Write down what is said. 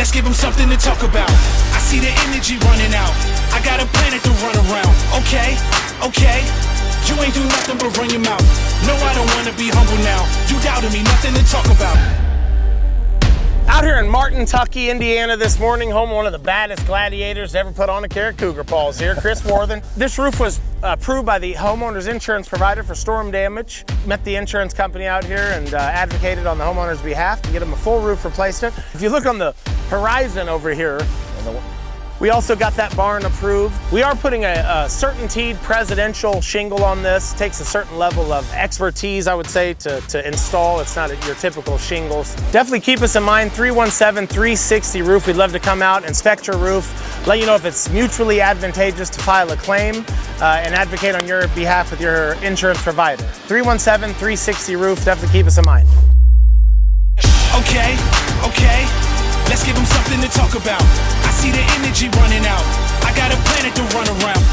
let's give them something to talk about. I see the energy running out, I got a planet to run around. Okay, you ain't do nothing but run your mouth. No, I don't wanna be humble now. You doubted me, nothing to talk about. Out here in Martinsville, Indiana this morning, home of one of the baddest gladiators to ever put on a carrot cougar. Paul's here, Chris Warthen. This roof was approved by the homeowner's insurance provider for storm damage. Met the insurance company out here and advocated on the homeowner's behalf to get them a full roof replacement. If you look on the horizon over here, we also got that barn approved. We are putting a certainteed presidential shingle on this. It takes a certain level of expertise, I would say, to install. It's not your typical shingles. Definitely keep us in mind, 317-360 roof. We'd love to come out, inspect your roof, let you know if it's mutually advantageous to file a claim and advocate on your behalf with your insurance provider. 317-360 roof, definitely keep us in mind. Okay, let's give them something to talk about. I see the energy running out, I got a planet to run around.